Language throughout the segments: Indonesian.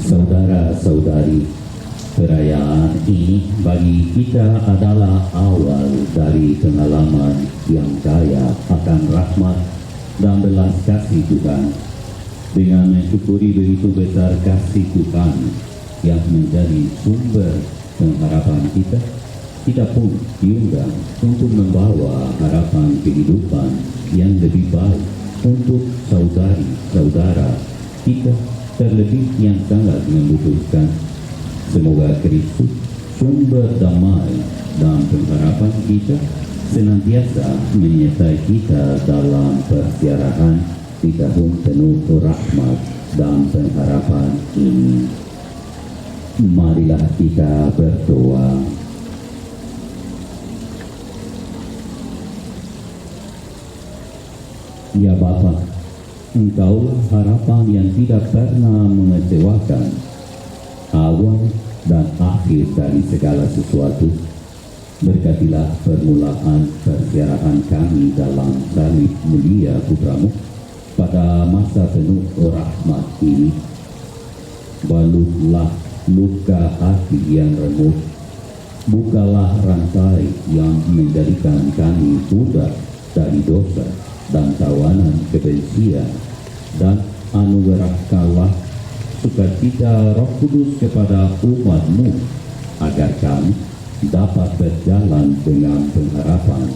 Saudara-saudari, perayaan ini bagi kita adalah awal dari pengalaman yang kaya akan rahmat dan belas kasih Tuhan. Dengan mensyukuri begitu besar kasih Tuhan yang menjadi sumber pengharapan kita, kita pun diundang untuk membawa harapan kehidupan yang lebih baik untuk saudari-saudara kita, terlebih yang sangat membutuhkan. Semoga Kristus, sumber damai dan pengharapan kita, senantiasa menyertai kita dalam persiaran di tahun penuh rahmat dan pengharapan ini. Marilah kita berdoa. Ya Bapa, Engkaulah harapan yang tidak pernah mengecewakan, awal dan akhir dari segala sesuatu. Berkatilah permulaan persiaran kami dalam salib mulia Putramu pada masa penuh rahmat ini. Balutlah luka hati yang remuk, bukalah rantai yang menjadikan kami pudar dari dosa dan tawanan kebencian, dan anugerahkanlah sukacita Roh Kudus kepada umat-Mu, agar kami dapat berjalan dengan pengharapan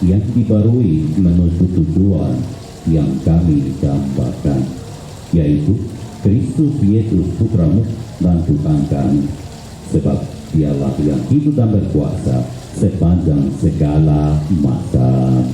yang dibarui menuju tujuan yang kami dambakan, yaitu Kristus Yesus Putra-Mu dan Tuhan kami, sebab Dialah yang hidup dan berkuasa sepanjang segala masa.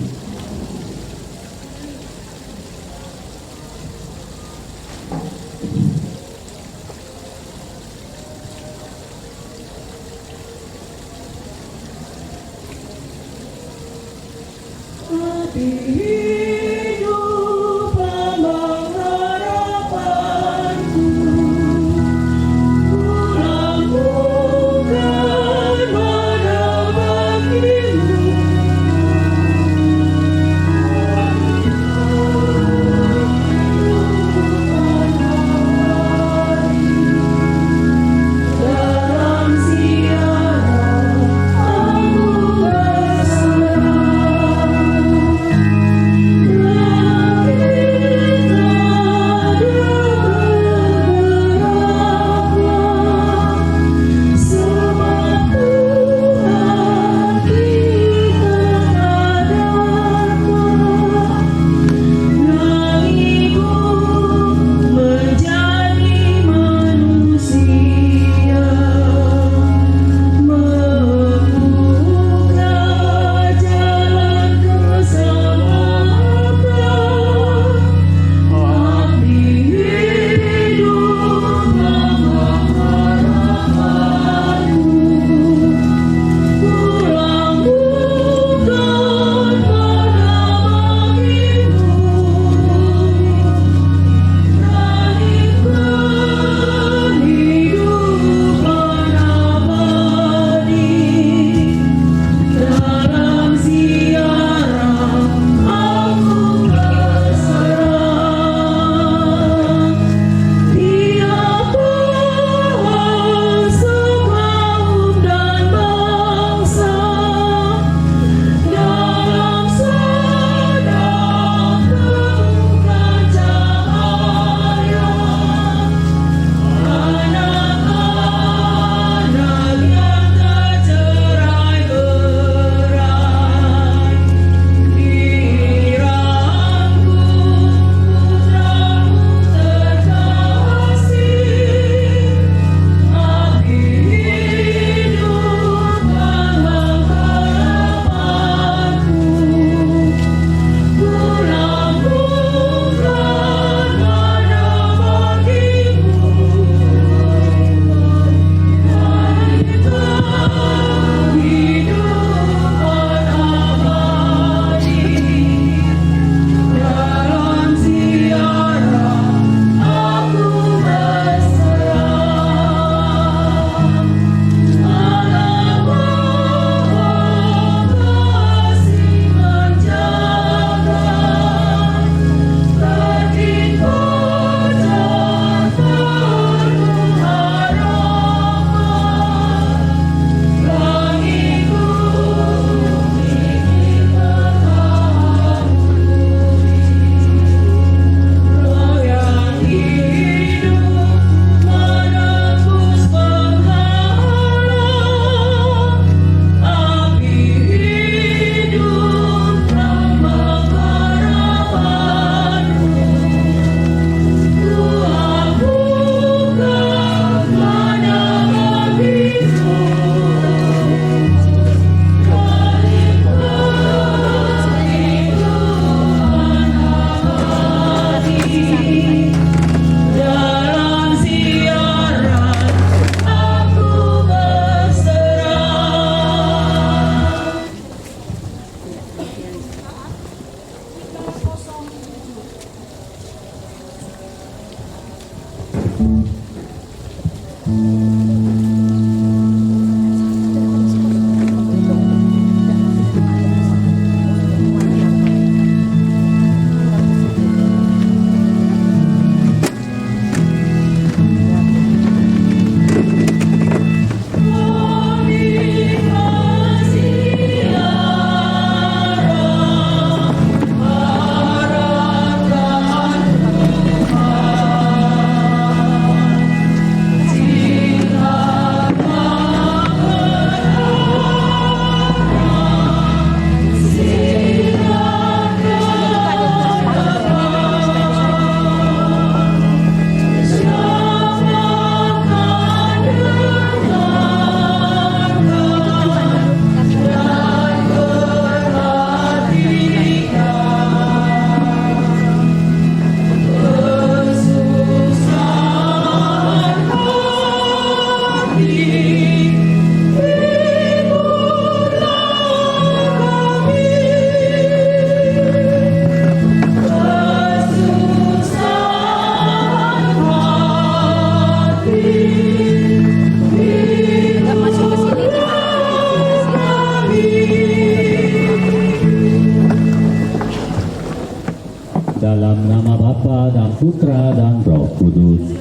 Dalam nama Bapa dan Putra dan Roh Kudus.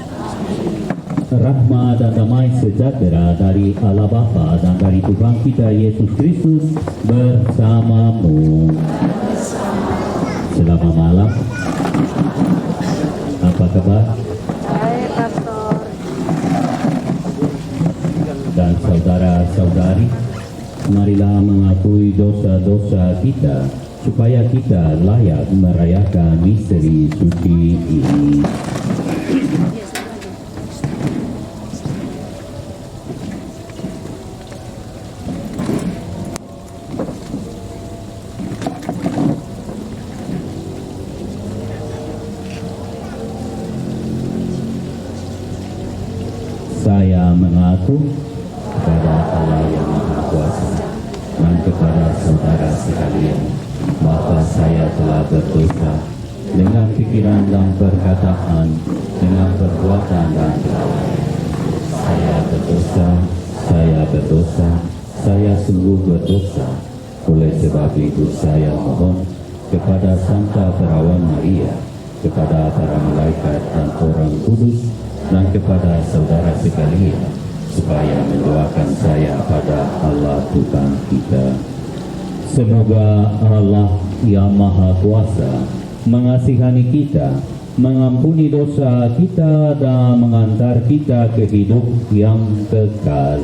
Rahmat dan damai sejahtera dari Allah Bapa dan dari Tuhan kita Yesus Kristus bersamamu. Selamat malam. Apa kabar? Baik, Pastor. Dan saudara-saudari, marilah mengakui dosa-dosa kita supaya kita layak merayakan misteri suci ini. Saya mengaku kepada Allah yang Maha Kuasa dan kepada saudara sekalian bahwa saya telah berdosa dengan pikiran dan perkataan, dengan perbuatan dan perbuatan. Saya berdosa, saya sungguh berdosa. Oleh sebab itu saya mohon kepada Santa Perawan Maria, kepada para malaikat dan orang kudus, dan kepada saudara sekalian, supaya mendoakan saya pada Allah Tuhan kita. Semoga Allah yang Maha Kuasa mengasihani kita, mengampuni dosa kita, dan mengantar kita ke hidup yang kekal.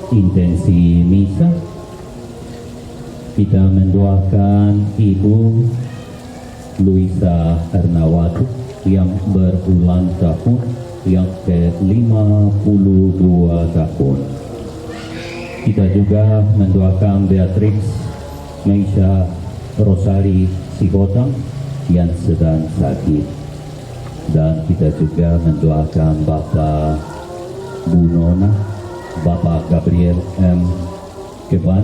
Intensi misa, kita mendoakan Ibu Luisa Ernawati yang berulang tahun yang ke-52 tahun. Kita juga mendoakan Beatrix Meisha Rosari Sigotang yang sedang sakit. Dan kita juga mendoakan Bapak Bu Nona, Bapak Gabriel M. Keban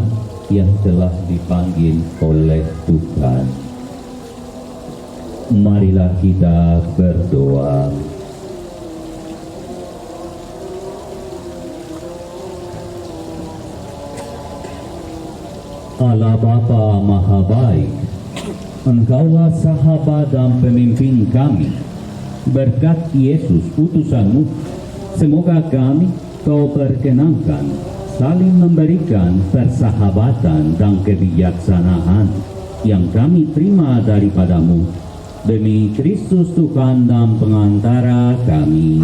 yang telah dipanggil oleh Tuhan. Marilah kita berdoa. Allah Bapa Maha Baik, Engkaulah sahabat dan pemimpin kami. Berkat Yesus utusan-Mu, semoga kami Kau perkenankan saling memberikan persahabatan dan kebijaksanaan yang kami terima daripadamu, demi Kristus Tuhan dan pengantara kami.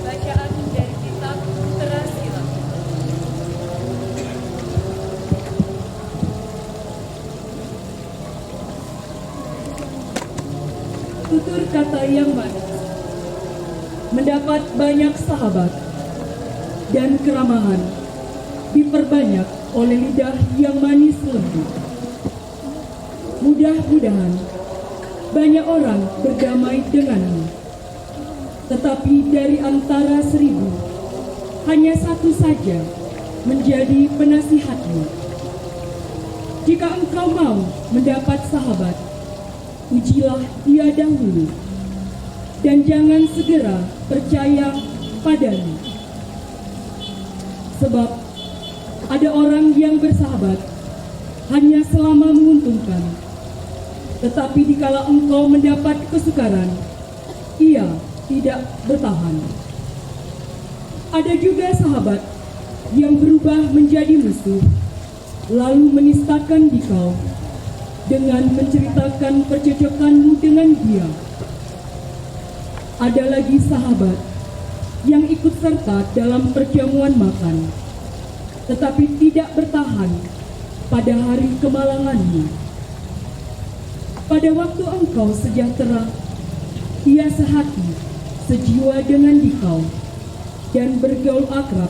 Bacaan dari kitab Keterangan. Tutur kata yang manis, mendapat banyak sahabat, dan keramahan diperbanyak oleh lidah yang manis lembut. Mudah-mudahan banyak orang berdamai denganmu, tetapi dari antara 1000 hanya satu saja menjadi penasihatmu. Jika engkau mau mendapat sahabat, ujilah dia dahulu, dan jangan segera percaya padanya. Sebab ada orang yang bersahabat hanya selama menguntungkan, tetapi dikala engkau mendapat kesukaran, ia tidak bertahan. Ada juga sahabat yang berubah menjadi musuh, lalu menistakan dikau dengan menceritakan percocokanmu dengan dia. Ada lagi sahabat yang ikut serta dalam perjamuan makan, tetapi tidak bertahan pada hari kemalanganmu. Pada waktu engkau sejahtera, ia sehati, sejiwa dengan dikau, dan bergaul akrab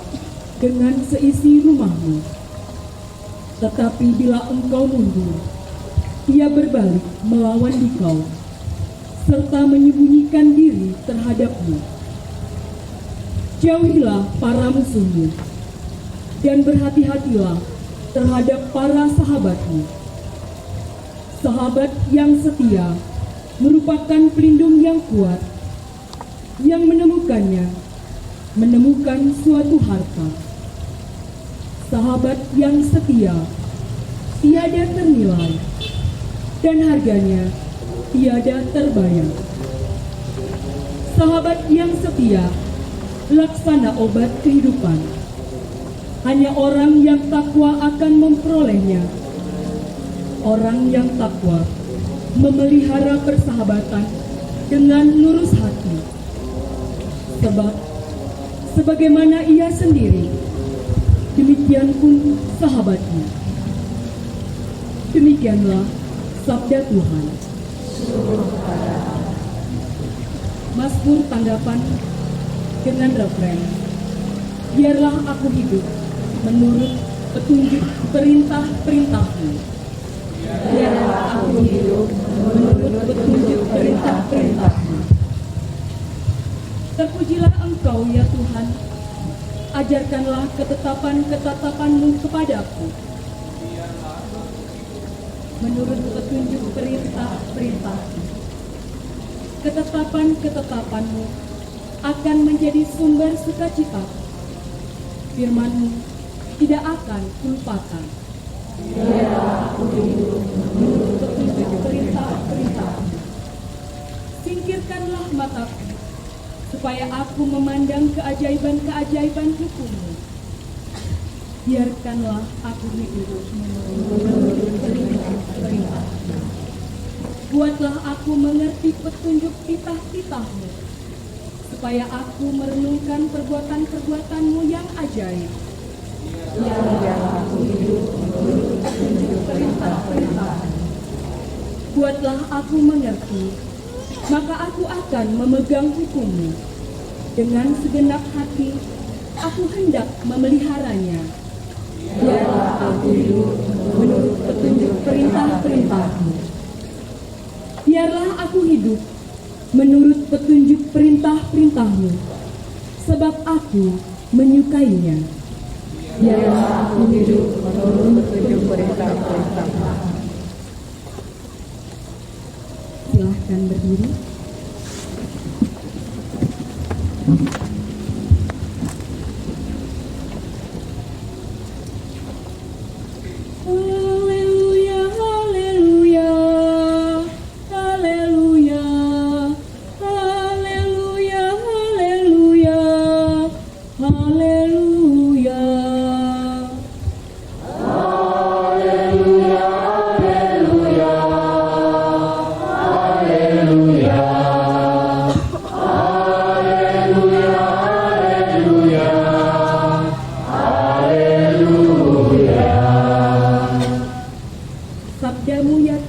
dengan seisi rumahmu. Tetapi bila engkau mundur, ia berbalik melawan dikau, serta menyembunyikan diri terhadapmu. Jauhilah para musuhmu, dan berhati-hatilah terhadap para sahabatmu. Sahabat yang setia merupakan pelindung yang kuat, yang menemukannya menemukan suatu harta. Sahabat yang setia tiada ternilai, dan harganya tiada terbayar. Sahabat yang setia laksana obat kehidupan. Hanya orang yang takwa akan memperolehnya. Orang yang takwa memelihara persahabatan dengan lurus hati. Sebab sebagaimana ia sendiri, demikian pun sahabatnya. Demikianlah sabda Tuhan. Mazmur tanggapan dengan refren, biarlah aku hidup menurut petunjuk perintah-perintahmu. Biarlah aku hidup menurut petunjuk perintah-perintahmu. Terpujilah Engkau ya Tuhan, ajarkanlah ketetapan-ketetapanmu kepadaku. Menurut petunjuk perintah-perintahmu, ketetapan-ketetapanmu akan menjadi sumber sukacita. Firman-Mu tidak akan kulupakan. Biarlah aku hidup menurut petunjuk perintah-perintah-Mu. Singkirkanlah mataku, supaya aku memandang keajaiban-keajaiban hukum-Mu. Biarkanlah aku hidup menurut perintah-perintah-Mu. Buatlah aku mengerti petunjuk titah-titah-Mu, supaya aku merenungkan perbuatan-perbuatan-Mu yang ajaib. Biarlah aku hidup menurut petunjuk perintah-perintah-Mu. Buatlah aku mengerti, maka aku akan memegang hukum-Mu. Dengan segenap hati, aku hendak memeliharanya. Biarlah aku hidup menurut petunjuk perintah-perintah-Mu. Biarlah aku hidup menurut petunjuk perintah-perintah-Mu, sebab aku menyukainya. Biarlah aku hidup menurut petunjuk perintah-perintah-Mu. Silahkan berdiri.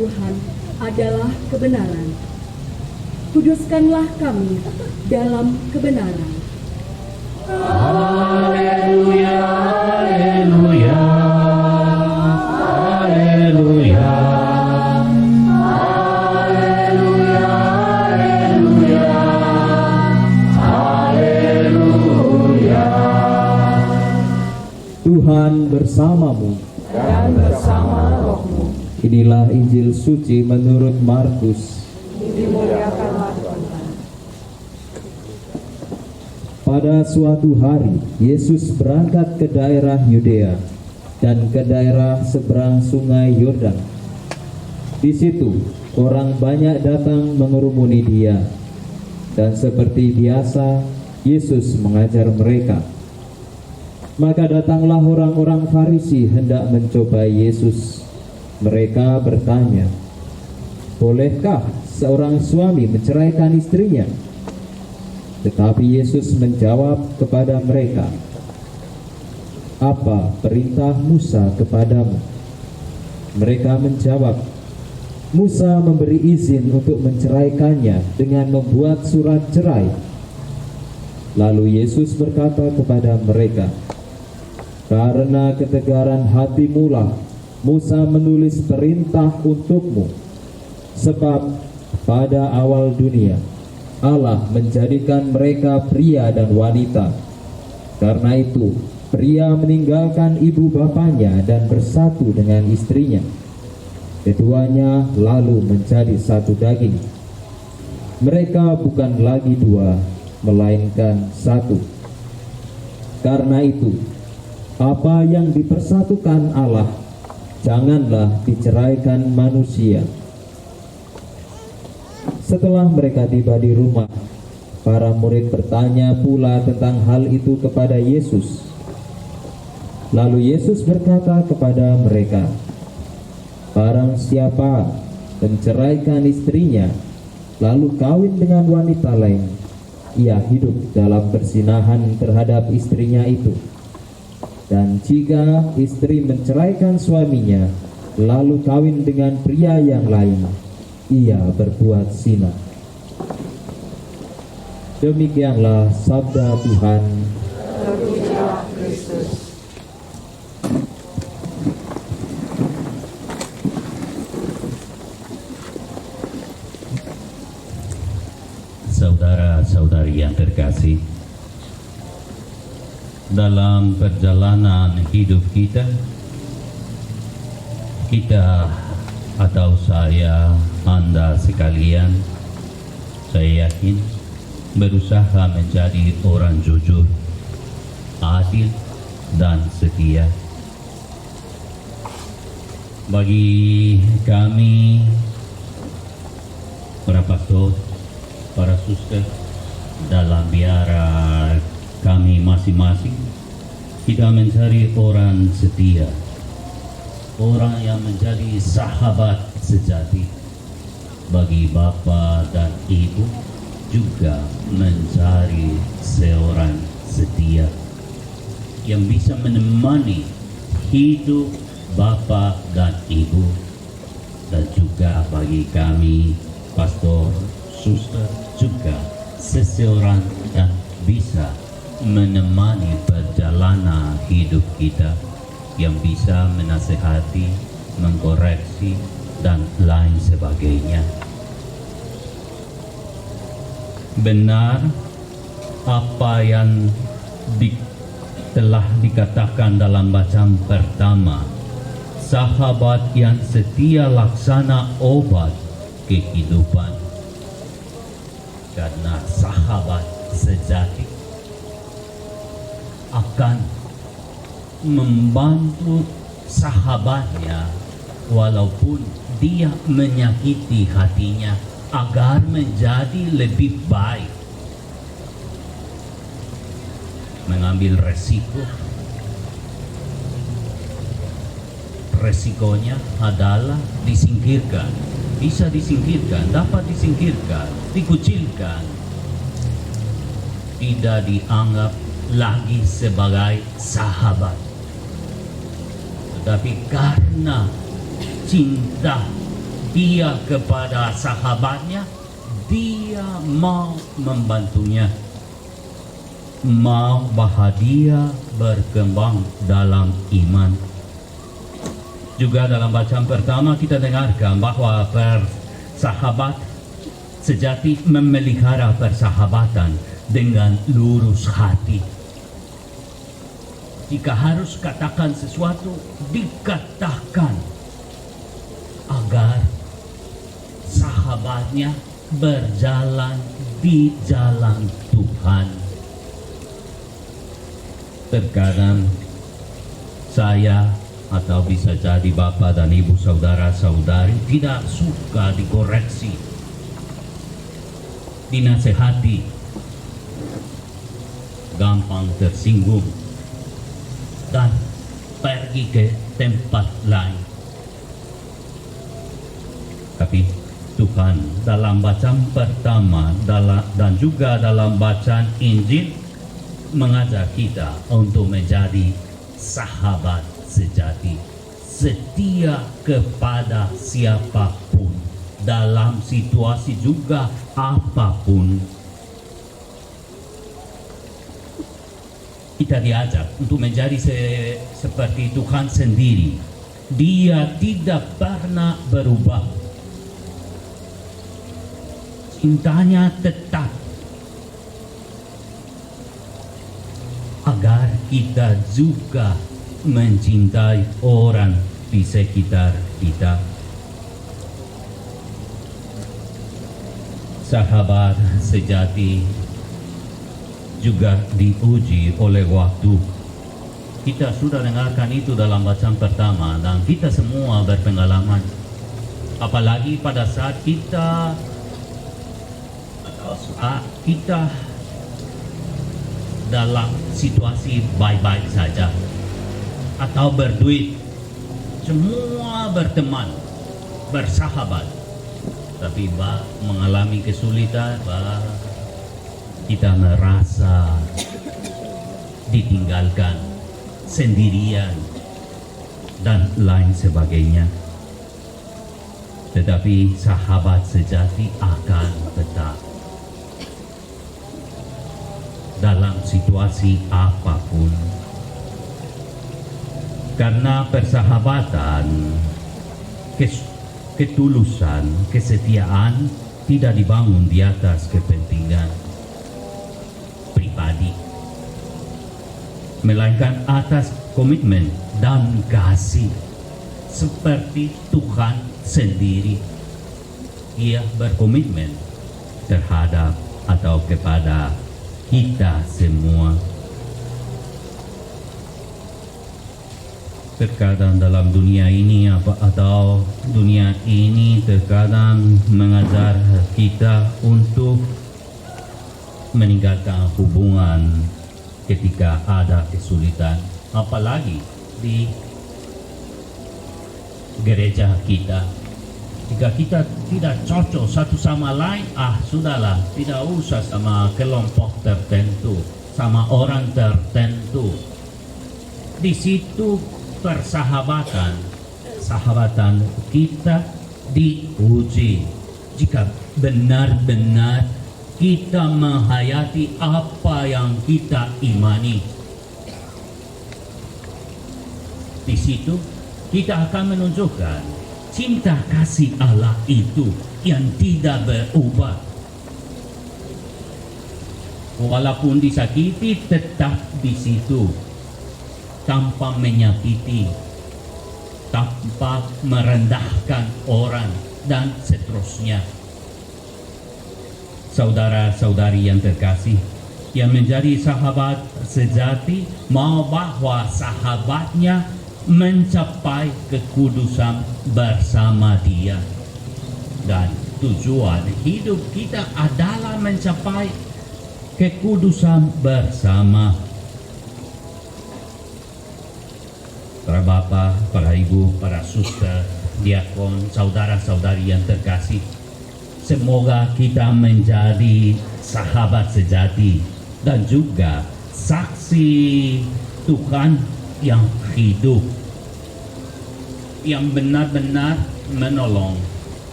Tuhan adalah kebenaran. Kuduskanlah kami dalam kebenaran. Haleluya, haleluya, haleluya, haleluya, haleluya, haleluya. Tuhan bersamamu Dan bersama rohmu, Inilah Injil suci menurut Markus. dimuliakanlah Tuhan. Pada suatu hari, Yesus berangkat ke daerah Yudea dan ke daerah seberang sungai Yordan. Di situ, orang banyak datang mengerumuni dia. Dan seperti biasa, Yesus mengajar mereka. Maka datanglah orang-orang Farisi hendak mencoba Yesus. Mereka bertanya, "Bolehkah seorang suami menceraikan istrinya?" Tetapi Yesus menjawab kepada mereka, "Apa perintah Musa kepadamu?" Mereka menjawab, "Musa memberi izin untuk menceraikannya dengan membuat surat cerai." Lalu Yesus berkata kepada mereka, "Karena ketegaran hatimulah Musa menulis perintah untukmu, sebab pada awal dunia Allah menjadikan mereka pria dan wanita. Karena itu pria meninggalkan ibu bapanya dan bersatu dengan istrinya. Keduanya lalu menjadi satu daging. Mereka bukan lagi dua, melainkan satu. Karena itu, apa yang dipersatukan Allah, janganlah diceraikan manusia." Setelah mereka tiba di rumah, para murid bertanya pula tentang hal itu kepada Yesus. Lalu Yesus berkata kepada mereka, "Barang siapa menceraikan istrinya, lalu kawin dengan wanita lain, ia hidup dalam perzinahan terhadap istrinya itu. Dan jika istri menceraikan suaminya, lalu kawin dengan pria yang lain, ia berbuat zina." Demikianlah sabda Tuhan. Terpujilah Kristus. Saudara-saudari yang terkasih, dalam perjalanan hidup kita atau saya, Anda sekalian, saya yakin berusaha menjadi orang jujur, adil, dan setia. Bagi kami, para pastor, para suster, dalam biara kami masing-masing, kita mencari orang setia, orang yang menjadi sahabat sejati. Bagi bapa dan ibu juga mencari seorang setia yang bisa menemani hidup bapa dan ibu. Dan juga bagi kami pastor, suster, juga seseorang yang bisa menemani perjalanan hidup kita, yang bisa menasehati, mengkoreksi, dan lain sebagainya. Benar apa yang telah dikatakan dalam bacaan pertama, sahabat yang setia laksana obat kehidupan. Karena sahabat sejati akan membantu sahabatnya walaupun dia menyakiti hatinya agar menjadi lebih baik. Mengambil resiko. Resikonya adalah disingkirkan. Bisa disingkirkan, dapat disingkirkan, dikucilkan. Tidak dianggap lagi sebagai sahabat. Tetapi karena cinta dia kepada sahabatnya, dia mau membantunya, mau bahagia berkembang dalam iman. Juga dalam bacaan pertama kita dengarkan bahwa sahabat sejati memelihara persahabatan dengan lurus hati. Jika harus katakan sesuatu, dikatakan agar sahabatnya berjalan di jalan Tuhan. Terkadang saya atau bisa jadi bapak dan ibu saudara-saudari tidak suka dikoreksi, dinasehati, gampang tersinggung dan pergi ke tempat lain. Tapi Tuhan dalam bacaan pertama dan juga dalam bacaan Injil mengajar kita untuk menjadi sahabat sejati, setia kepada siapapun dalam situasi juga apapun. Kita diajak untuk menjadi seperti Tuhan sendiri. Dia tidak pernah berubah. Cintanya tetap. Agar kita juga mencintai orang di sekitar kita. Sahabat sejati juga diuji oleh waktu. Kita sudah dengarkan itu dalam bacaan pertama dan kita semua berpengalaman. Apalagi pada saat kita dalam situasi baik-baik saja atau berduit, semua berteman, bersahabat, tapi mengalami kesulitan, kita merasa ditinggalkan, sendirian, dan lain sebagainya. Tetapi sahabat sejati akan tetap dalam situasi apapun. Karena persahabatan, ketulusan, kesetiaan tidak dibangun di atas kepentingan pribadi, melainkan atas komitmen dan kasih seperti Tuhan sendiri. Ia berkomitmen terhadap atau kepada kita semua. Terkadang dalam dunia ini atau dunia ini terkadang mengajar kita untuk meninggalkan hubungan ketika ada kesulitan, apalagi di gereja kita. Jika kita tidak cocok satu sama lain, sudahlah, tidak usah sama kelompok tertentu, sama orang tertentu. Di situ persahabatan kita diuji. Jika benar-benar kita menghayati apa yang kita imani, di situ kita akan menunjukkan cinta kasih Allah itu yang tidak berubah. Walaupun disakiti, tetap di situ, tanpa menyakiti, tanpa merendahkan orang, dan seterusnya. Saudara-saudari yang terkasih, yang menjadi sahabat sejati mau bahwa sahabatnya mencapai kekudusan bersama dia. Dan tujuan hidup kita adalah mencapai kekudusan bersama. Para bapak, para ibu, para suster, diakon, saudara-saudari yang terkasih, semoga kita menjadi sahabat sejati dan juga saksi Tuhan yang hidup, yang benar-benar menolong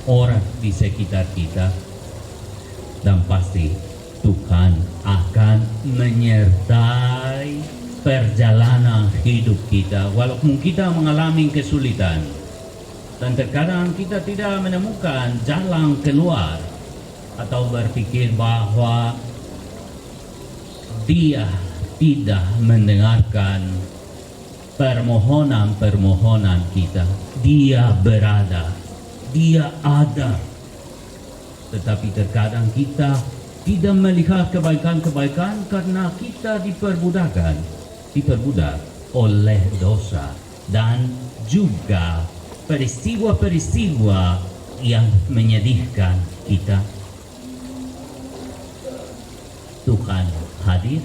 orang di sekitar kita, dan pasti Tuhan akan menyertai perjalanan hidup kita walaupun kita mengalami kesulitan dan terkadang kita tidak menemukan jalan keluar atau berpikir bahwa Dia tidak mendengarkan permohonan-permohonan kita. Dia berada, Dia ada. Tetapi terkadang kita tidak melihat kebaikan-kebaikan karena kita diperbudak oleh dosa dan juga peristiwa-peristiwa yang menyedihkan kita. Tuhan hadir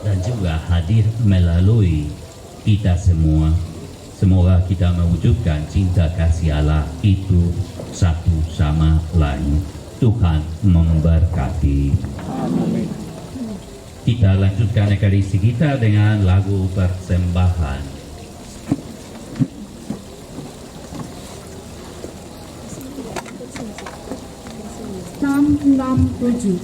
dan juga hadir melalui kita semua. Semoga kita mewujudkan cinta kasih Allah itu satu sama lain. Tuhan memberkati. Kita lanjutkan ekaristi kita dengan lagu persembahan. Enam tujuh.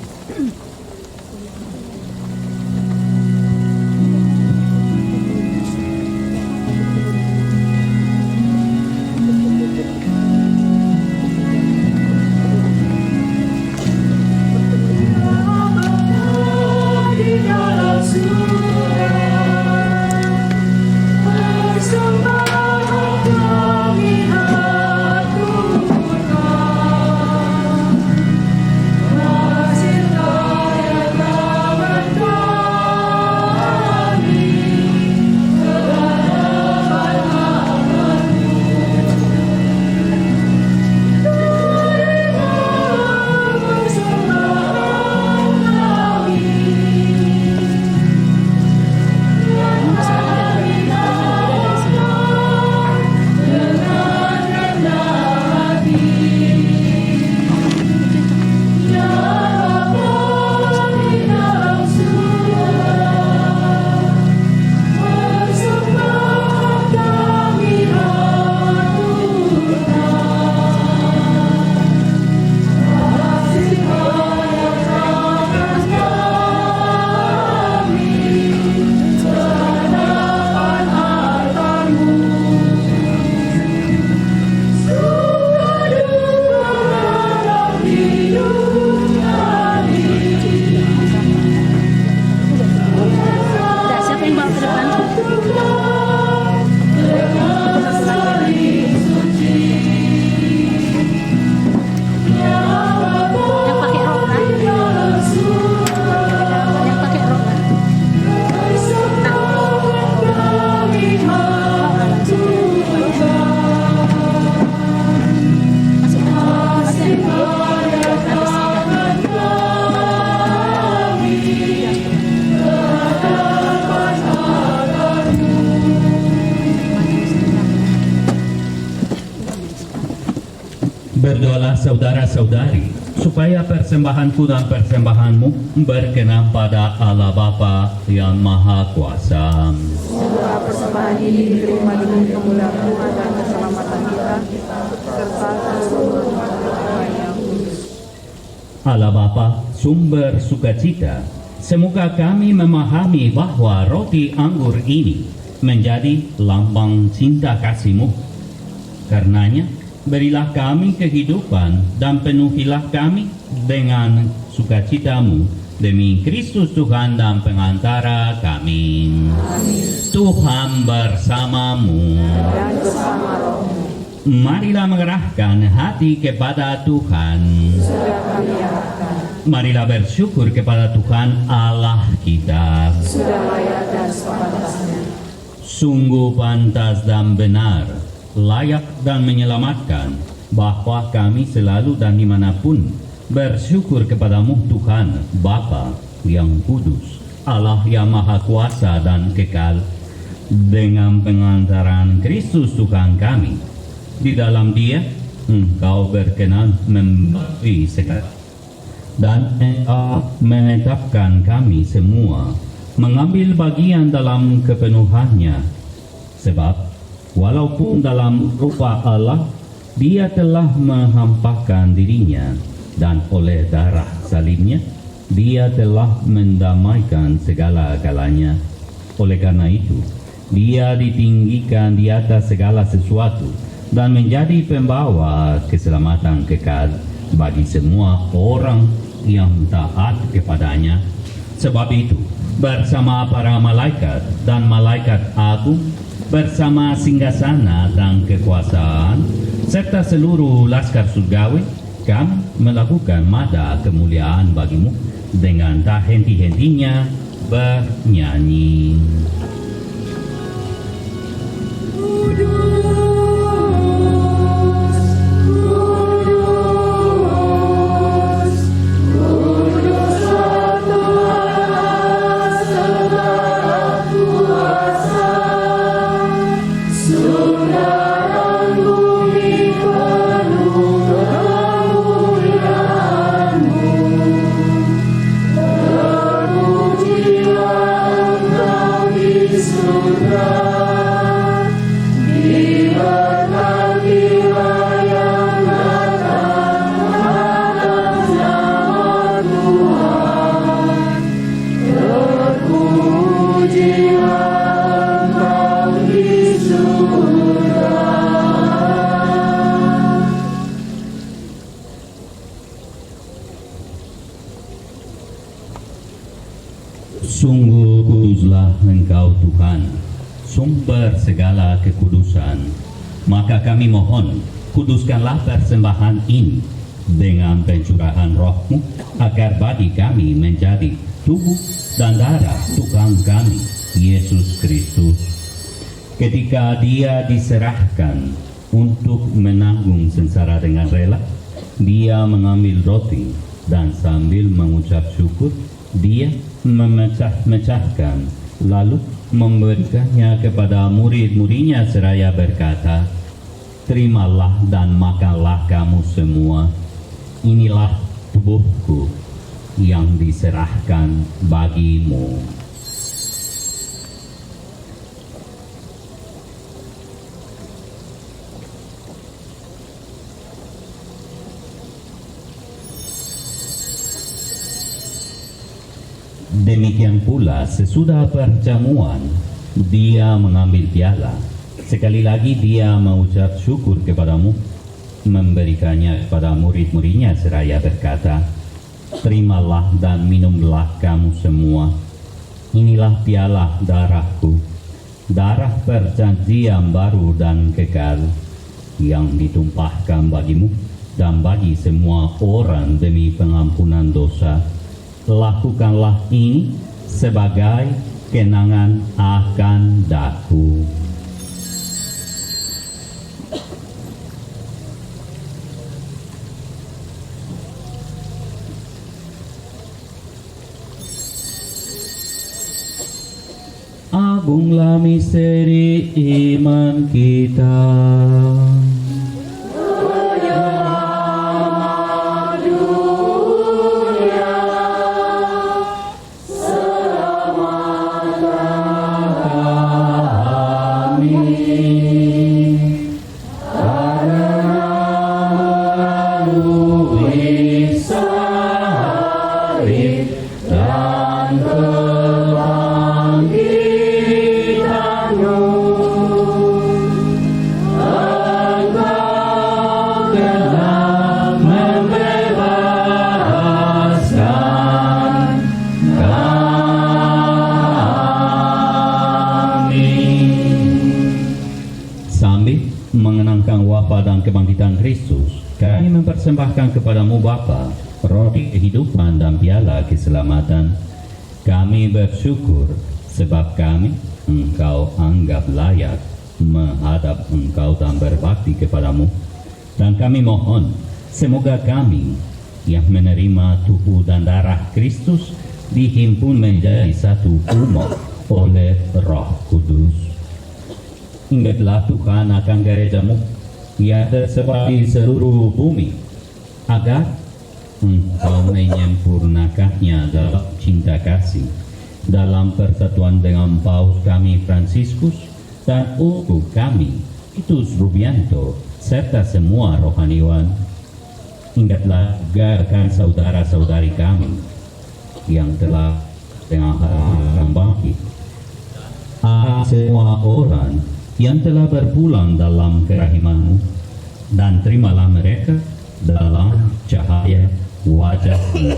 Berdoalah saudara-saudari, supaya persembahanku dan persembahanmu berkenan pada Allah Bapa yang Maha Kuasa. Semoga persembahan ini diterima dengan kemuliaan Tuhan dan keselamatan kita, serta seluruh orang yang kudus. Allah Bapa, sumber sukacita, semoga kami memahami bahwa roti anggur ini menjadi lambang cinta kasih-Mu. Karenanya, berilah kami kehidupan dan penuhilah kami dengan sukacita-Mu demi Kristus Tuhan dan pengantara kami. Amin. Tuhan bersamamu. Dan bersama rohmu. Marilah mengerahkan hati kepada Tuhan. Sudah kami arahkan. Marilah bersyukur kepada Tuhan Allah kita. Sudah layak dan sepantasnya. Sungguh pantas dan benar, layak dan menyelamatkan, bahwa kami selalu dan dimanapun bersyukur kepadamu Tuhan Bapa yang kudus, Allah yang maha kuasa dan kekal, dengan pengantaran Kristus Tuhan kami. Di dalam Dia Engkau berkenan memberi segala, dan Engkau menetapkan kami semua mengambil bagian dalam kepenuhannya, sebab walaupun dalam rupa Allah Dia telah menghampakan dirinya dan oleh darah salibnya dia telah mendamaikan segala-galanya. Oleh karena itu, dia ditinggikan di atas segala sesuatu dan menjadi pembawa keselamatan kekal bagi semua orang yang taat kepadanya. Sebab itu, bersama para malaikat dan malaikat agung, bersama singgasana dan kekuasaan, serta seluruh laskar surgawi, kami melakukan mada kemuliaan bagimu dengan tak henti-hentinya bernyanyi. Sungguh kuduslah Engkau Tuhan, sumber segala kekudusan. Maka kami mohon, kuduskanlah persembahan ini dengan pencurahan Roh-Mu, agar bagi kami menjadi tubuh dan darah Tuhan kami, Yesus Kristus. Ketika Dia diserahkan untuk menanggung sengsara dengan rela, Dia mengambil roti dan sambil mengucap syukur, Dia memecah-mecahkan, lalu memberikannya kepada murid-muridnya seraya berkata, "Terimalah dan makanlah kamu semua. Inilah tubuhku yang diserahkan bagimu." Demikian pula sesudah perjamuan, Dia mengambil piala. Sekali lagi Dia mengucap syukur kepadamu, memberikannya kepada murid-muridnya seraya berkata, "Terimalah dan minumlah kamu semua. Inilah piala darahku, darah perjanjian baru dan kekal, yang ditumpahkan bagimu dan bagi semua orang demi pengampunan dosa. Lakukanlah ini sebagai kenangan akan daku." Agunglah misteri iman kita. Mengenangkan wafat dan kebangkitan Kristus, kami mempersembahkan kepadamu Bapa roti kehidupan dan piala keselamatan. Kami bersyukur sebab kami Engkau anggap layak menghadap Engkau dan berbakti kepadamu. Dan kami mohon, semoga kami yang menerima tubuh dan darah Kristus dihimpun menjadi satu umat oleh Roh Kudus. Ingatlah Tuhan akan gerejamu yang tersebar di seluruh bumi, agar Engkau menyempurnakannya dalam cinta kasih, dalam persatuan dengan Paus kami Fransiskus dan untuk kami Titus Rubianto, serta semua rohaniwan. Ingatlah akan saudara-saudari kami yang telah dengan harapan bangkit. Semua orang yang telah berpulang dalam kerahiman-Mu, dan terimalah mereka dalam cahaya wajah-Mu.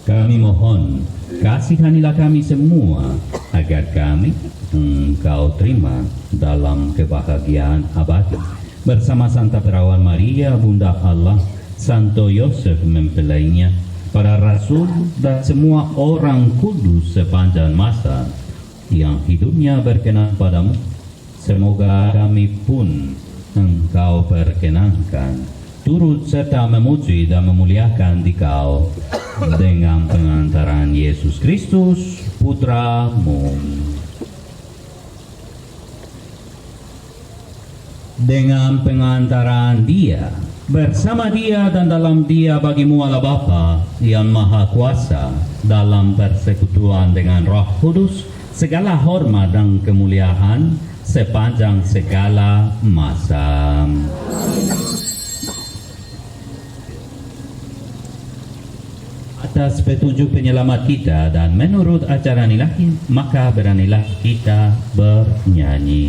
Kami mohon, kasihanilah kami semua agar kami Engkau terima dalam kebahagiaan abadi bersama Santa Perawan Maria, Bunda Allah, Santo Yosef mempelainya, para rasul dan semua orang kudus sepanjang masa yang hidupnya berkenan padamu. Semoga kami pun Engkau perkenankan, turut serta memuji dan memuliakan Dikau dengan pengantaran Yesus Kristus, Putra-Mu. Dengan pengantaran Dia, bersama Dia dan dalam Dia bagimu Allah Bapa yang Maha Kuasa, dalam persekutuan dengan Roh Kudus, segala hormat dan kemuliaan sepanjang segala masa. Atas petunjuk penyelamat kita dan menurut ajaran ilahi, maka beranilah kita bernyanyi.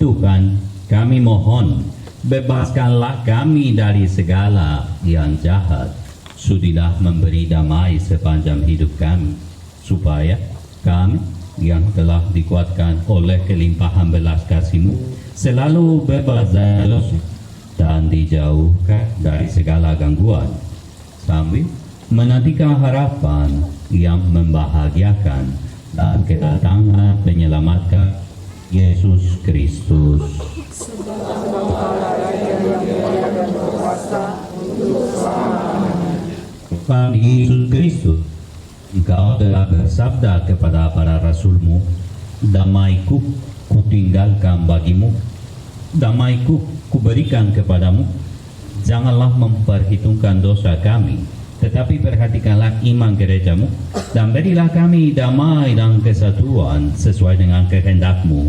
Tuhan, kami mohon, bebaskanlah kami dari segala yang jahat. Sudilah memberi damai sepanjang hidup kami, supaya kami yang telah dikuatkan oleh kelimpahan belas kasih-Mu selalu bebas dari dosa dan dijauhkan dari segala gangguan, sambil menantikan harapan yang membahagiakan dan kedatangan penyelamat Yesus Kristus. Tuhan Yesus Kristus, Engkau telah bersabda kepada para rasul-Mu, damai-Ku kutinggalkan bagimu, damai-Ku kuberikan kepadamu. Janganlah memperhitungkan dosa kami, tetapi perhatikanlah iman gereja-Mu, dan berilah kami damai dan kesatuan sesuai dengan kehendak-Mu.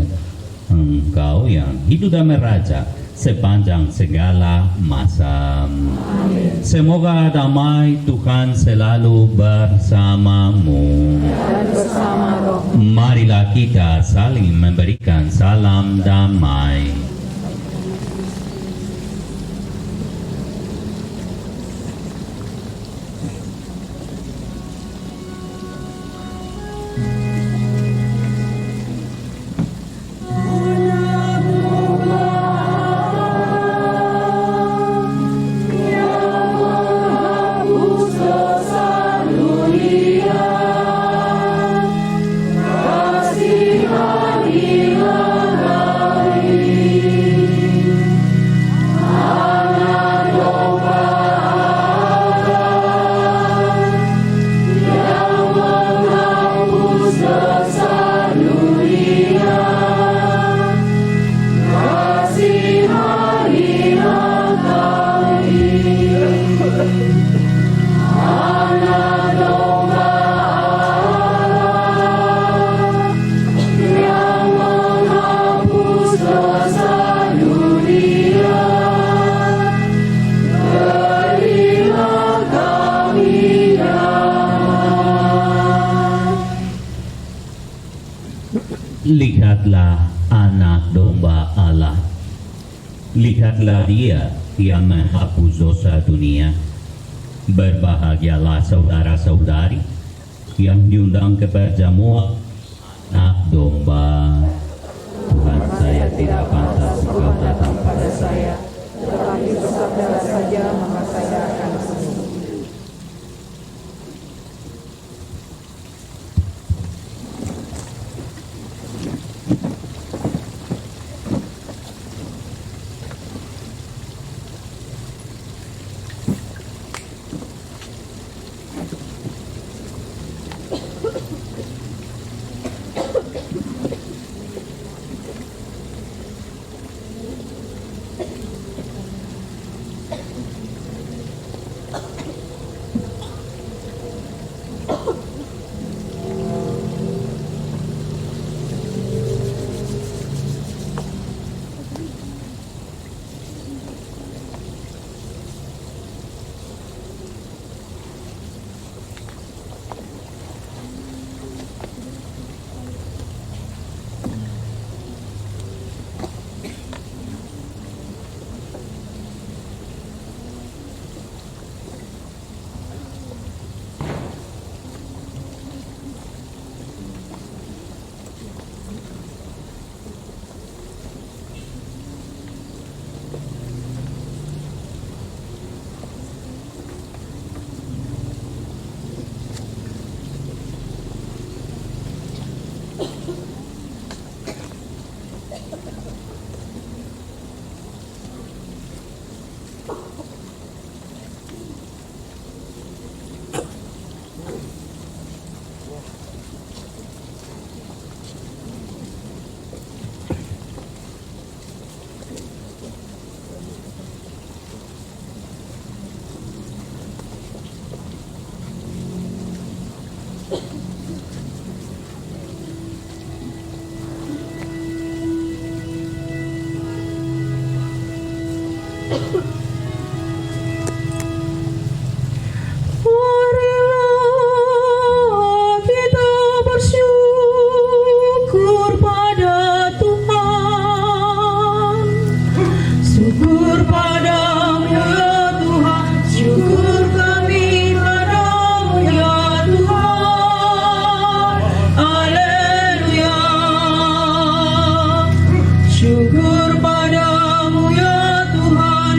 Engkau yang hidup dan meraja sepanjang segala masa. Amin. Semoga damai Tuhan selalu bersamamu. Dan bersama roh. Marilah kita saling memberikan salam damai. Lihatlah Dia yang menghapus dosa dunia. Berbahagialah saudara-saudari yang diundang ke perjamuan anak domba. Tuhan, saya tidak pantas Engkau datang pada saya, tetapi bersabdalah saja maka saya akan sembuh. Marilah kita bersyukur pada Tuhan. Syukur padamu ya Tuhan, syukur kami padamu ya Tuhan. Haleluya. Syukur padamu ya Tuhan,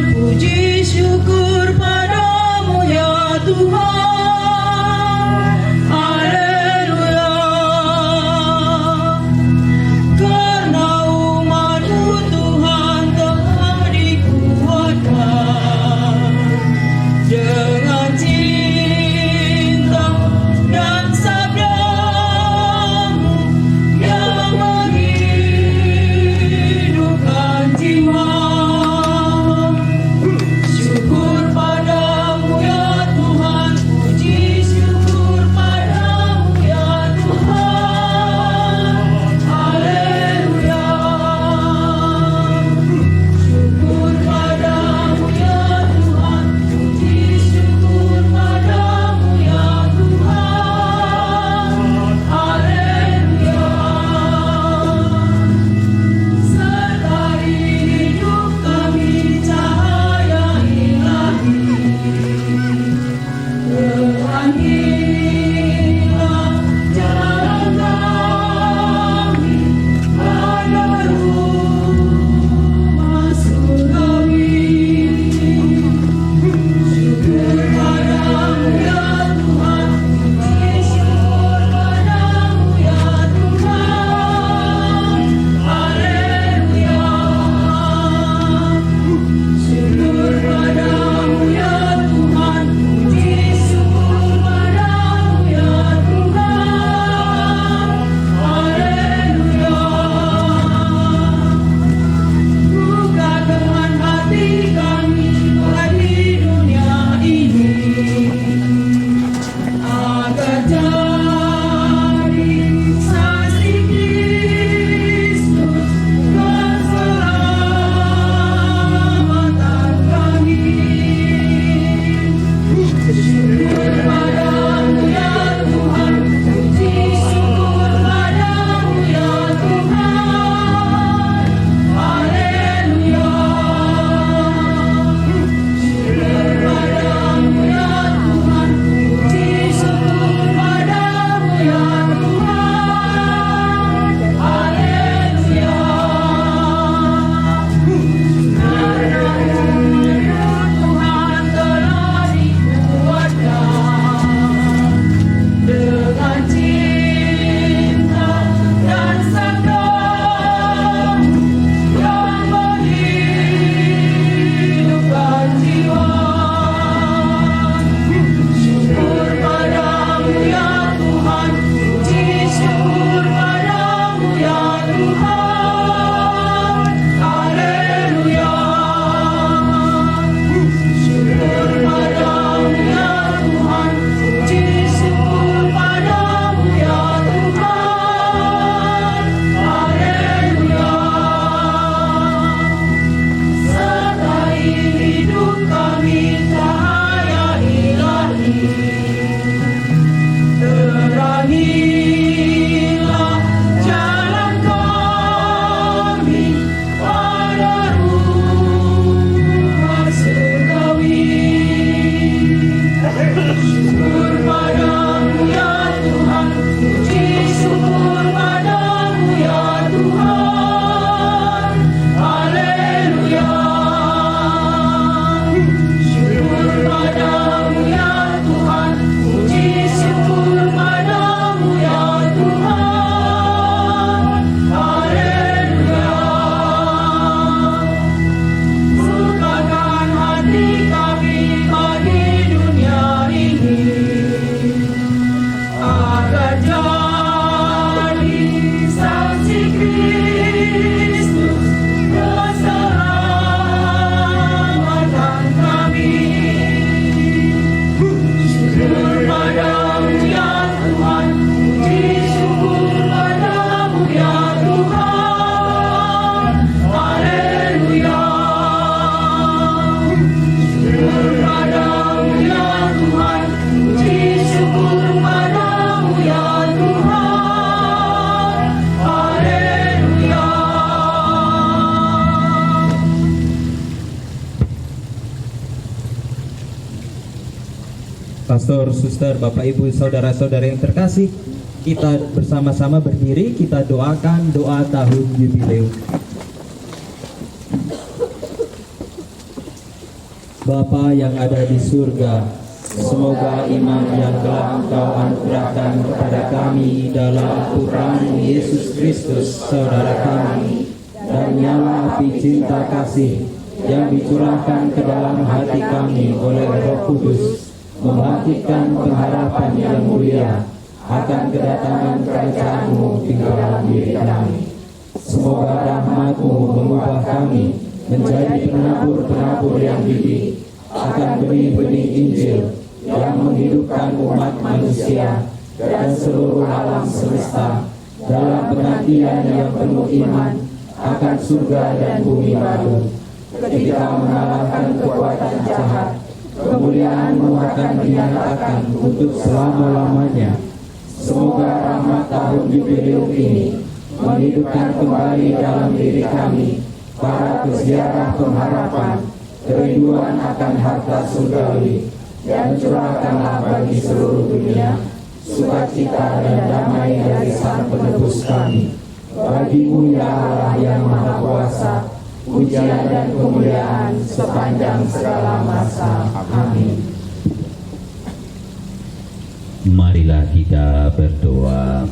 Pastor, suster, Bapak, Ibu, saudara-saudara yang terkasih, kita bersama-sama berdiri, kita doakan doa tahun jubileum. Bapa yang ada di surga, semoga iman yang telah Engkau anugerahkan kepada kami dalam Putra-Mu Yesus Kristus, saudara kami, dan nyala api cinta kasih yang dicurahkan ke dalam hati kami oleh Roh Kudus, membangkitkan pengharapan yang mulia akan kedatangan kerajaan-Mu di dalam diri kami. Semoga rahmat-Mu mengubah kami menjadi penabur-penabur yang gigih akan benih-benih Injil yang menghidupkan umat manusia dan seluruh alam semesta dalam penantian yang penuh iman akan surga dan bumi baru. Ketika mengalahkan kekuatan jahat, kemuliaan-Mu akan dinyatakan untuk selama-lamanya. Semoga rahmat tahun jubileum ini menghidupkan kembali dalam diri kami para peziarah pengharapan, kerinduan akan harta surgawi, dan curahkanlah bagi seluruh dunia sukacita dan damai dari Sang Penebus kami. Bagi-Mu ya Allah yang Maha Kuasa, pujian dan kemuliaan sepanjang segala masa. Amin. Marilah kita berdoa.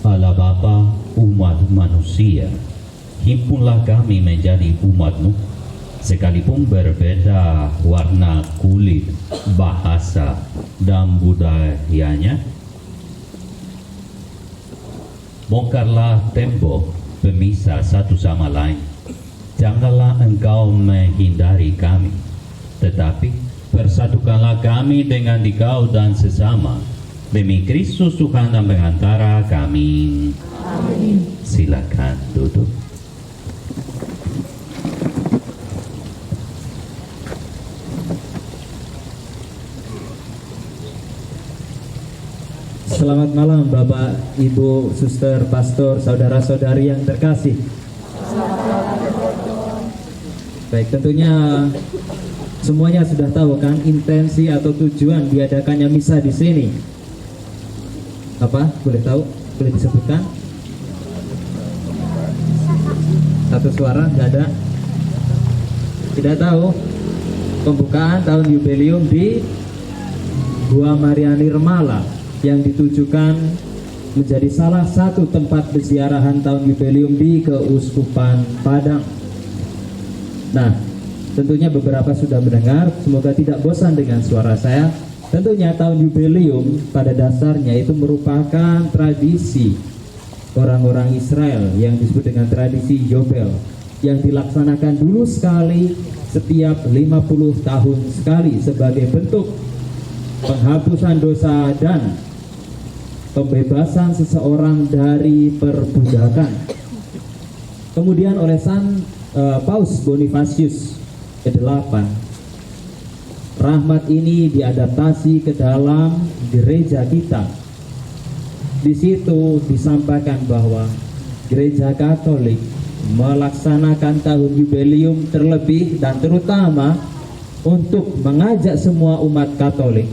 Allah Bapa umat manusia, himpunlah kami menjadi umat-Mu, sekalipun berbeda warna kulit, bahasa, dan budayanya. Bongkarlah tembok pemisah satu sama lain. Janganlah Engkau menghindari kami, tetapi persatukanlah kami dengan Dikau dan sesama, demi Kristus Tuhan dan pengantara kami. Amin. Silakan duduk. Selamat malam Bapak, Ibu, suster, pastor, saudara-saudari yang terkasih. Baik, tentunya semuanya sudah tahu kan intensi atau tujuan diadakannya misa di sini. Apa? Boleh tahu? Boleh disebutkan? Satu suara, nggak ada? Tidak tahu? Pembukaan tahun jubileum di Gua Maria Nirmala yang ditujukan menjadi salah satu tempat peziarahan tahun jubileum di Keuskupan Padang. Nah, tentunya beberapa sudah mendengar, semoga tidak bosan dengan suara saya. Tentunya tahun jubileum pada dasarnya itu merupakan tradisi orang-orang Israel yang disebut dengan tradisi Yobel, yang dilaksanakan dulu sekali setiap 50 tahun sekali sebagai bentuk penghapusan dosa dan pembebasan seseorang dari perbudakan. Kemudian oleh Paus Bonifasius ke-8, rahmat ini diadaptasi ke dalam gereja kita. Di situ disampaikan bahwa gereja Katolik melaksanakan tahun jubileum terlebih dan terutama untuk mengajak semua umat Katolik,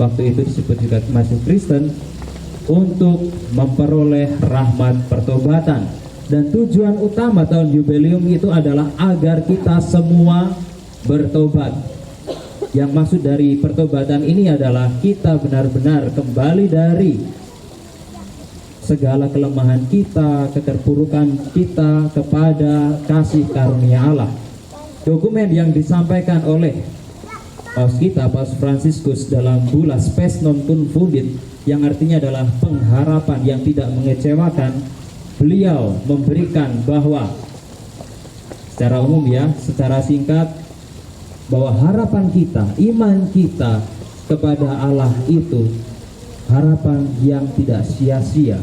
waktu itu disebut juga masih Kristen, untuk memperoleh rahmat pertobatan. Dan tujuan utama tahun jubileum itu adalah agar kita semua bertobat. Yang maksud dari pertobatan ini adalah kita benar-benar kembali dari segala kelemahan kita, keterpurukan kita kepada kasih karunia Allah. Dokumen yang disampaikan oleh Paus kita, Paus Fransiskus, dalam Bulla Spes Non Confundit, yang artinya adalah pengharapan yang tidak mengecewakan, beliau memberikan bahwa secara umum ya, secara singkat, bahwa harapan kita, iman kita kepada Allah itu harapan yang tidak sia-sia.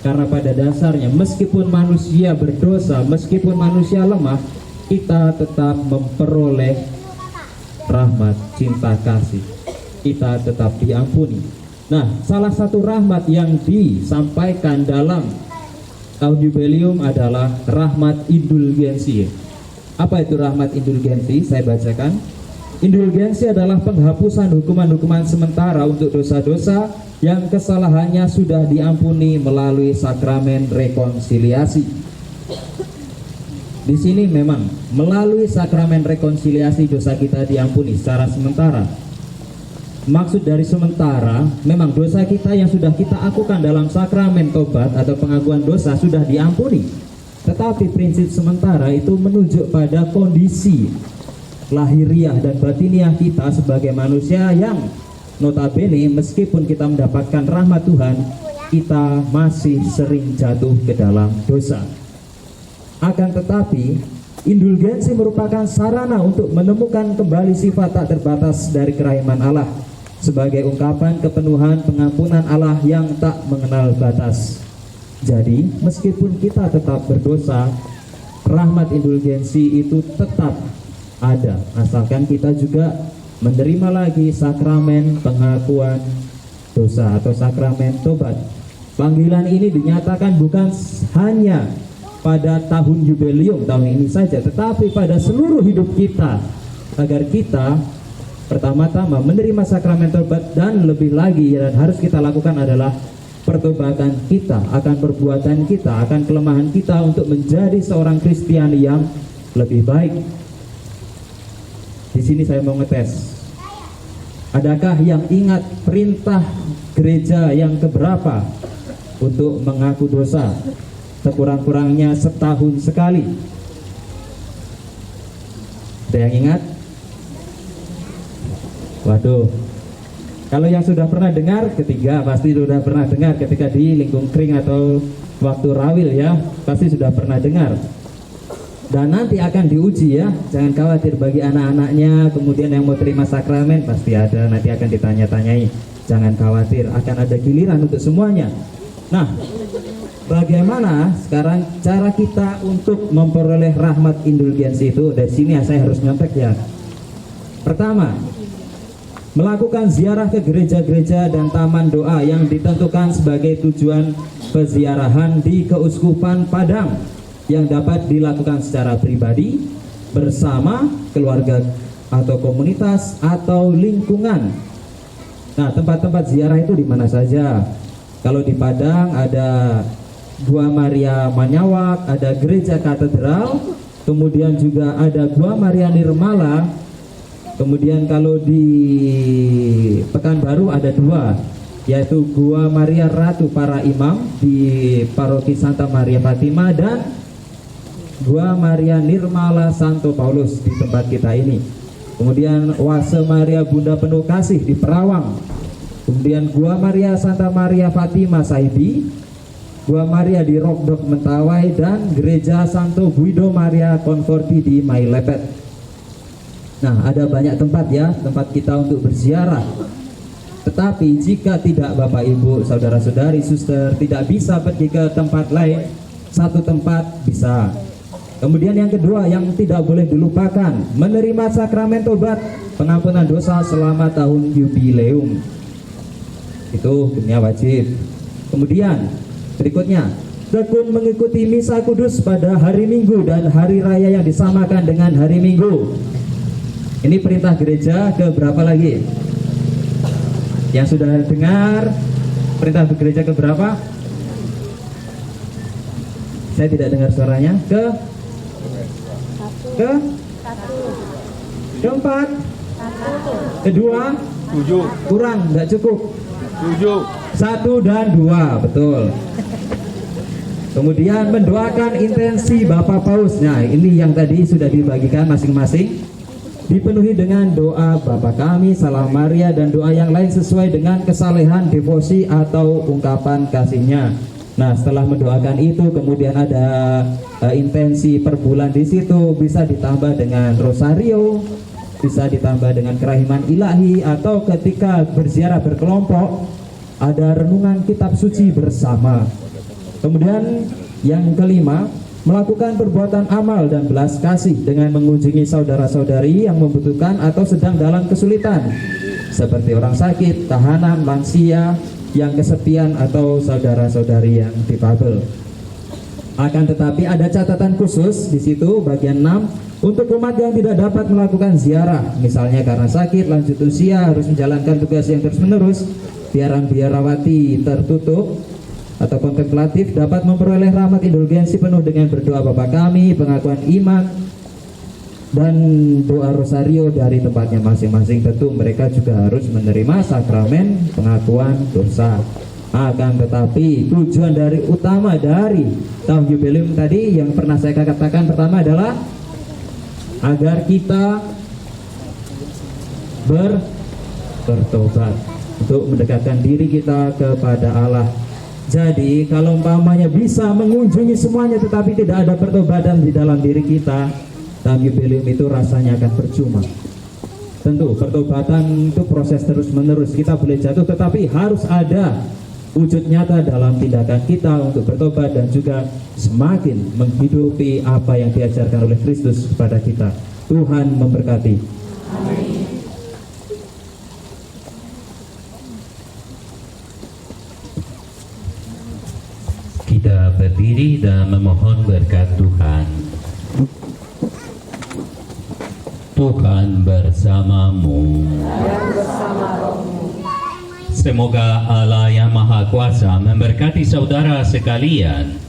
Karena pada dasarnya meskipun manusia berdosa, meskipun manusia lemah, kita tetap memperoleh rahmat cinta kasih, kita tetap diampuni. Nah, salah satu rahmat yang disampaikan dalam tahun jubileum adalah rahmat indulgensi. Apa itu rahmat indulgensi? Saya bacakan. Indulgensi adalah penghapusan hukuman-hukuman sementara untuk dosa-dosa yang kesalahannya sudah diampuni melalui sakramen rekonsiliasi. Di sini memang melalui sakramen rekonsiliasi dosa kita diampuni secara sementara. Maksud dari sementara, memang dosa kita yang sudah kita akukan dalam sakramen tobat atau pengakuan dosa sudah diampuni. Tetapi prinsip sementara itu menunjuk pada kondisi lahiriah dan batiniah kita sebagai manusia yang notabene meskipun kita mendapatkan rahmat Tuhan, kita masih sering jatuh ke dalam dosa. Akan tetapi, indulgensi merupakan sarana untuk menemukan kembali sifat tak terbatas dari kerahiman Allah sebagai ungkapan kepenuhan pengampunan Allah yang tak mengenal batas. Jadi, meskipun kita tetap berdosa, rahmat indulgensi itu tetap ada, asalkan kita juga menerima lagi sakramen pengakuan dosa atau sakramen tobat. Panggilan ini dinyatakan bukan hanya pada tahun jubileum tahun ini saja, tetapi pada seluruh hidup kita, agar kita pertama-tama menerima sakramen tobat, dan lebih lagi dan harus kita lakukan adalah pertobatan kita akan perbuatan kita, akan kelemahan kita untuk menjadi seorang Kristiani yang lebih baik. Di sini saya mau ngetes. Adakah yang ingat perintah gereja yang keberapa untuk mengaku dosa? Sekurang-kurangnya setahun sekali. Ada yang ingat? Waduh, kalau yang sudah pernah dengar, ketiga pasti sudah pernah dengar ketika di lingkung kering atau waktu rawil ya, pasti sudah pernah dengar. Dan nanti akan diuji ya, jangan khawatir bagi anak-anaknya, kemudian yang mau terima sakramen pasti ada, nanti akan ditanya-tanyai. Jangan khawatir, akan ada giliran untuk semuanya. Nah, bagaimana sekarang cara kita untuk memperoleh rahmat indulgensi itu? Dari sini saya harus nyontek ya. Pertama, melakukan ziarah ke gereja-gereja dan taman doa yang ditentukan sebagai tujuan peziarahan di Keuskupan Padang, yang dapat dilakukan secara pribadi, bersama keluarga atau komunitas atau lingkungan. Nah, tempat-tempat ziarah itu di mana saja? Kalau di Padang ada Gua Maria Manyawak, ada Gereja Katedral, kemudian juga ada Gua Maria Nirmala. Kemudian kalau di Pekanbaru ada dua, yaitu Gua Maria Ratu Para Imam di Paroki Santa Maria Fatima, dan Gua Maria Nirmala Santo Paulus di tempat kita ini. Kemudian Oase Maria Bunda Penuh Kasih di Perawang. Kemudian Gua Maria Santa Maria Fatima Saidi, Gua Maria di Rokdok Mentawai, dan Gereja Santo Guido Maria Conforti di Mailepet. Nah, ada banyak tempat ya, tempat kita untuk berziarah. Tetapi jika tidak Bapak Ibu, saudara-saudari, suster, tidak bisa pergi ke tempat lain, satu tempat bisa. Kemudian yang kedua yang tidak boleh dilupakan, menerima sakramen tobat pengampunan dosa selama tahun jubileum. Itu hukumnya wajib. Kemudian berikutnya, tekun mengikuti misa kudus pada hari Minggu dan hari raya yang disamakan dengan hari Minggu. Ini perintah gereja ke berapa lagi? Yang sudah dengar perintah gereja ke berapa? Saya tidak dengar suaranya. Keempat, kedua, 7, kurang, nggak cukup. 7, 1 dan 2, betul. Kemudian mendoakan intensi Bapak Paus. Nah, ini yang tadi sudah dibagikan masing-masing. Dipenuhi dengan doa Bapa Kami, Salam Maria, dan doa yang lain sesuai dengan kesalehan, devosi, atau ungkapan kasihnya. Nah, setelah mendoakan itu, kemudian ada intensi per bulan di situ, bisa ditambah dengan rosario, bisa ditambah dengan kerahiman ilahi, atau ketika berziarah berkelompok, ada renungan kitab suci bersama. Kemudian yang kelima, melakukan perbuatan amal dan belas kasih dengan mengunjungi saudara-saudari yang membutuhkan atau sedang dalam kesulitan, seperti orang sakit, tahanan, lansia, yang kesepian, atau saudara-saudari yang difabel. Akan tetapi ada catatan khusus di situ bagian 6 untuk umat yang tidak dapat melakukan ziarah, misalnya karena sakit, lanjut usia, harus menjalankan tugas yang terus-menerus, biarawati tertutup atau kontemplatif dapat memperoleh rahmat indulgensi penuh dengan berdoa Bapa Kami, pengakuan iman, dan doa rosario dari tempatnya masing-masing. Tentu mereka juga harus menerima sakramen pengakuan dosa. Akan tetapi tujuan utama dari tahun jubileum tadi yang pernah saya katakan pertama adalah agar kita bertobat untuk mendekatkan diri kita kepada Allah. Jadi kalau umpamanya bisa mengunjungi semuanya tetapi tidak ada pertobatan di dalam diri kita, tahun jubileum itu rasanya akan percuma. Tentu pertobatan itu proses terus-menerus, kita boleh jatuh tetapi harus ada wujud nyata dalam tindakan kita untuk bertobat dan juga semakin menghidupi apa yang diajarkan oleh Kristus kepada kita. Tuhan memberkati. Amin. Kita berdiri dan memohon berkat Tuhan. Tuhan bersamamu. Dan bersama rohmu. Semoga Allah yang Maha Kuasa memberkati saudara sekalian,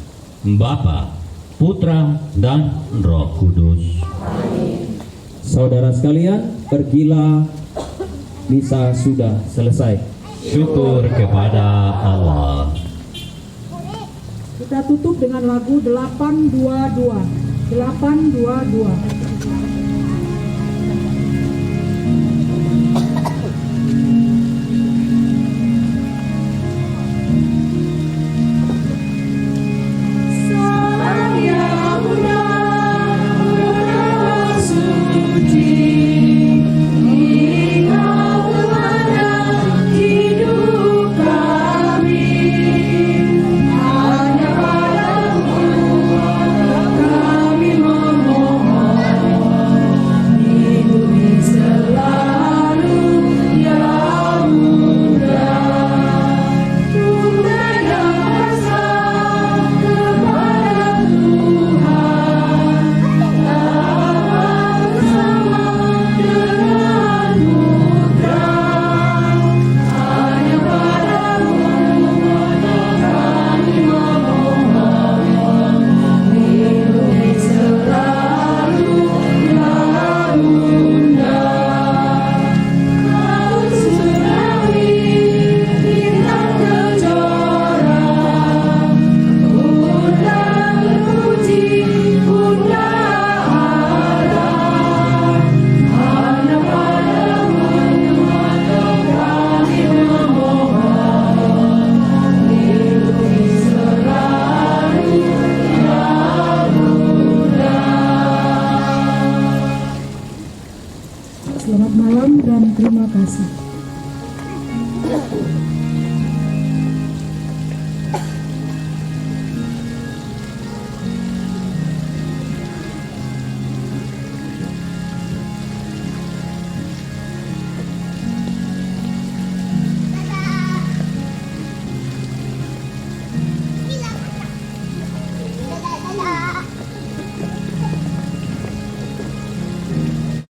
Bapa, Putra, dan Roh Kudus. Saudara sekalian, pergilah, misa sudah selesai. Syukur kepada Allah. Kita tutup dengan lagu 822. 822. Selamat malam dan terima kasih.